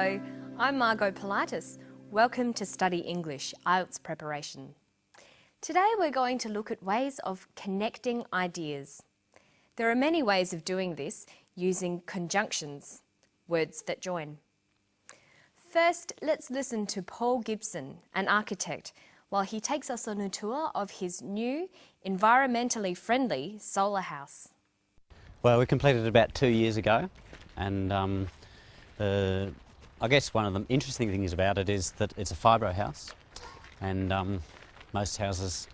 Hello, I'm Margot Pilatus. Welcome to Study English, IELTS preparation. Today we're going to look at ways of connecting ideas. There are many ways of doing this using conjunctions, words that join. First, let's listen to Paul Gibson, an architect, while he takes us on a tour of his new, environmentally friendly solar house. Well, we completed it about 2 years ago, and I guess one of the interesting things about it is that it's a fibro house, and most houses,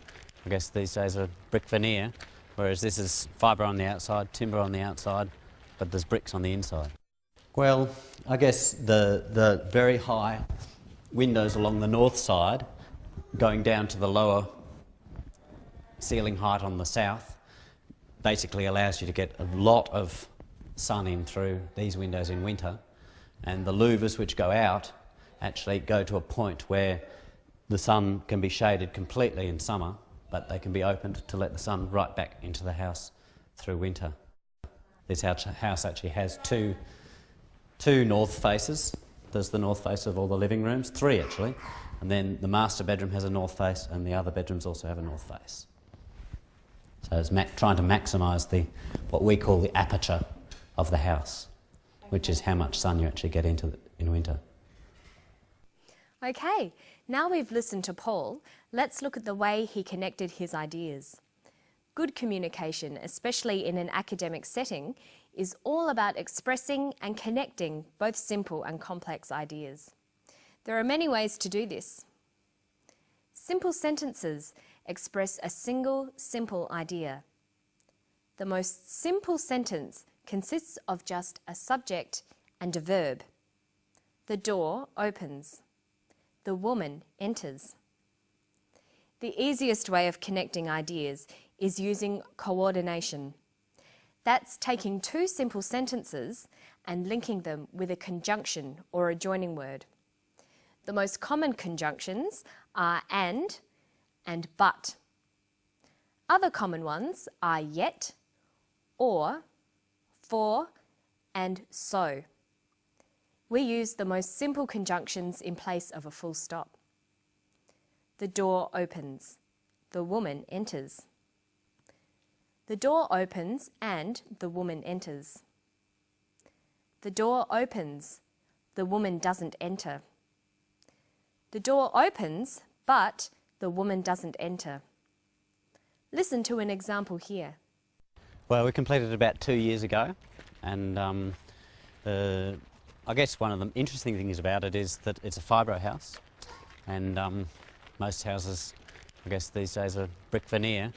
I guess these days, are brick veneer, whereas this is fibre on the outside, timber on the outside, but there's bricks on the inside. Well, I guess the very high windows along the north side, going down to the lower ceiling height on the south, basically allows you to get a lot of sun in through these windows in winter, and the louvers which go out actually go to a point where the sun can be shaded completely in summer, but they can be opened to let the sun right back into the house through winter. This house actually has two north faces. There's the north face of all the living rooms, 3 actually, and then the master bedroom has a north face, and the other bedrooms also have a north face. So it's trying to maximise what we call the aperture of the house, which is how much sun you actually get in winter. Okay, now we've listened to Paul, let's look at the way he connected his ideas. Good communication, especially in an academic setting, is all about expressing and connecting both simple and complex ideas. There are many ways to do this. Simple sentences express a single, simple idea. The most simple sentence consists of just a subject and a verb. The door opens. The woman enters. The easiest way of connecting ideas is using coordination. That's taking 2 simple sentences and linking them with a conjunction or a joining word. The most common conjunctions are and but. Other common ones are yet, or, for, and so. We use the most simple conjunctions in place of a full stop. The door opens. The woman enters. The door opens and the woman enters. The door opens. The woman doesn't enter. The door opens, but the woman doesn't enter. Listen to an example here. Well, we completed it about 2 years ago, and I guess one of the interesting things about it is that it's a fibro house, and most houses, I guess these days, are brick veneer.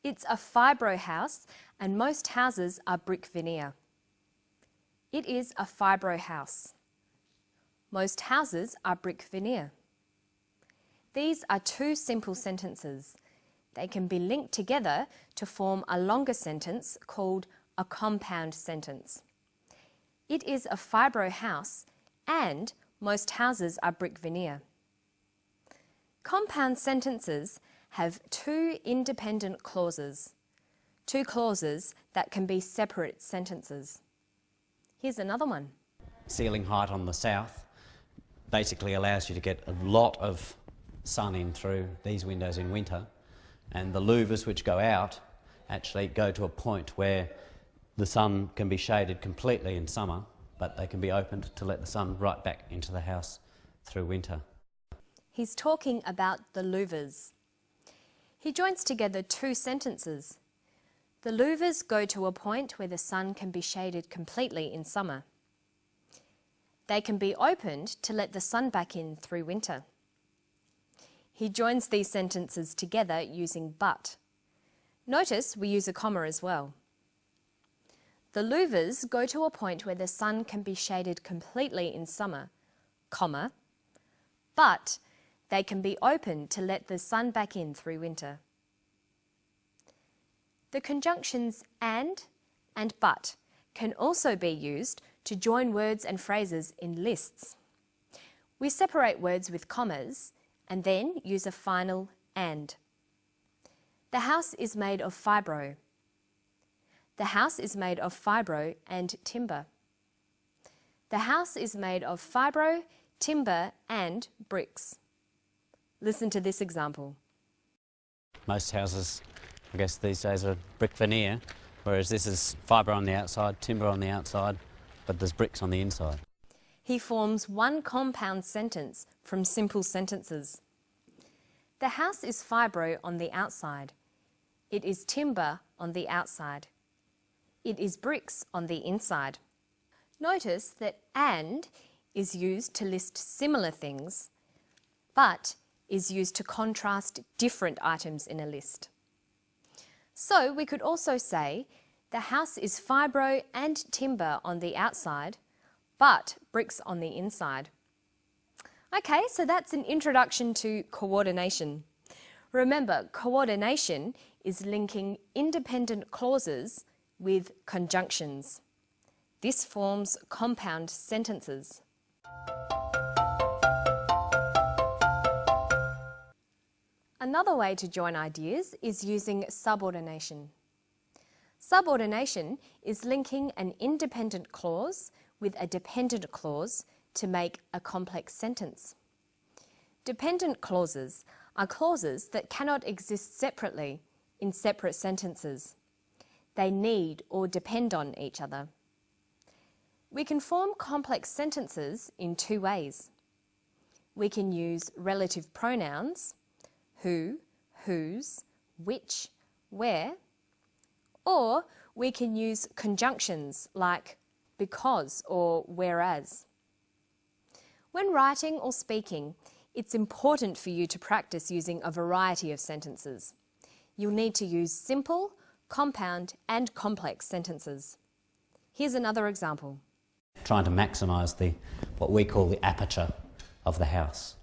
It's a fibro house, and most houses are brick veneer. It is a fibro house. Most houses are brick veneer. These are 2 simple sentences. They can be linked together to form a longer sentence called a compound sentence. It is a fibro house and most houses are brick veneer. Compound sentences have 2 independent clauses, 2 clauses that can be separate sentences. Here's another one. Ceiling height on the south basically allows you to get a lot of sun in through these windows in winter, and the louvers which go out actually go to a point where the sun can be shaded completely in summer, but they can be opened to let the sun right back into the house through winter. He's talking about the louvers. He joins together 2 sentences. The louvers go to a point where the sun can be shaded completely in summer. They can be opened to let the sun back in through winter. He joins these sentences together using but. Notice we use a comma as well. The louvers go to a point where the sun can be shaded completely in summer, comma, but they can be opened to let the sun back in through winter. The conjunctions and but can also be used to join words and phrases in lists. We separate words with commas and then use a final and. The house is made of fibro. The house is made of fibro and timber. The house is made of fibro, timber and bricks. Listen to this example. Most houses, I guess these days, are brick veneer, whereas this is fibre on the outside, timber on the outside, but there's bricks on the inside. He forms one compound sentence from simple sentences. The house is fibro on the outside. It is timber on the outside. It is bricks on the inside. Notice that and is used to list similar things, but is used to contrast different items in a list. So we could also say the house is fibro and timber on the outside, but bricks on the inside. Okay, so that's an introduction to coordination. Remember, coordination is linking independent clauses with conjunctions. This forms compound sentences. Another way to join ideas is using subordination. Subordination is linking an independent clause with a dependent clause to make a complex sentence. Dependent clauses are clauses that cannot exist separately in separate sentences. They need or depend on each other. We can form complex sentences in two ways. We can use relative pronouns, who, whose, which, where, or we can use conjunctions like because or whereas. When writing or speaking, it's important for you to practice using a variety of sentences. You'll need to use simple, compound and complex sentences. Here's another example. Trying to maximise what we call the aperture of the house,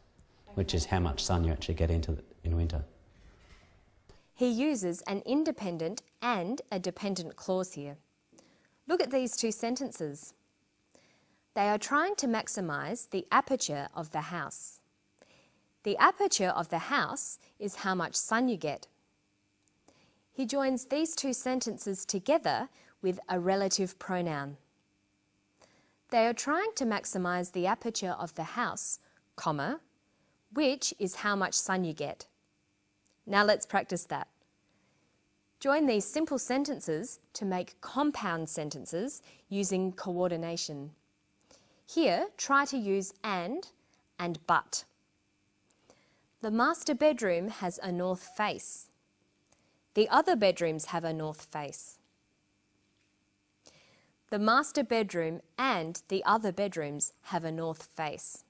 which is how much sun you actually get into in winter. He uses an independent and a dependent clause here. Look at these two sentences. They are trying to maximise the aperture of the house. The aperture of the house is how much sun you get. He joins these two sentences together with a relative pronoun. They are trying to maximise the aperture of the house, comma, which is how much sun you get. Now let's practice that. Join these simple sentences to make compound sentences using coordination. Here, try to use and but. The master bedroom has a north face. The other bedrooms have a north face. The master bedroom and the other bedrooms have a north face.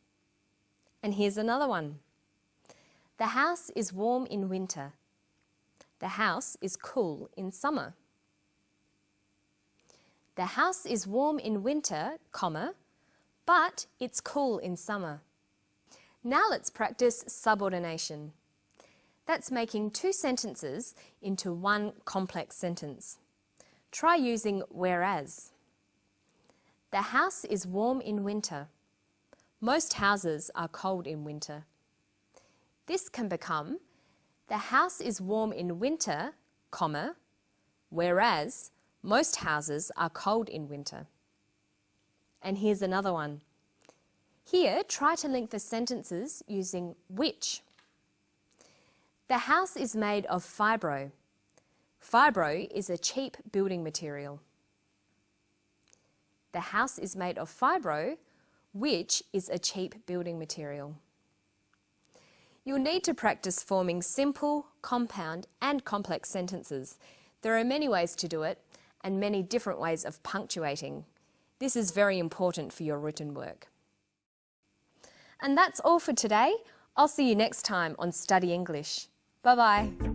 And here's another one. The house is warm in winter. The house is cool in summer. The house is warm in winter, comma, but it's cool in summer. Now let's practice subordination. That's making two sentences into one complex sentence. Try using whereas. The house is warm in winter. Most houses are cold in winter. This can become, the house is warm in winter, comma, whereas most houses are cold in winter. And here's another one. Here, try to link the sentences using which. The house is made of fibro. Fibro is a cheap building material. The house is made of fibro, which is a cheap building material. You'll need to practice forming simple, compound and complex sentences. There are many ways to do it and many different ways of punctuating. This is very important for your written work. And that's all for today. I'll see you next time on Study English. Bye-bye.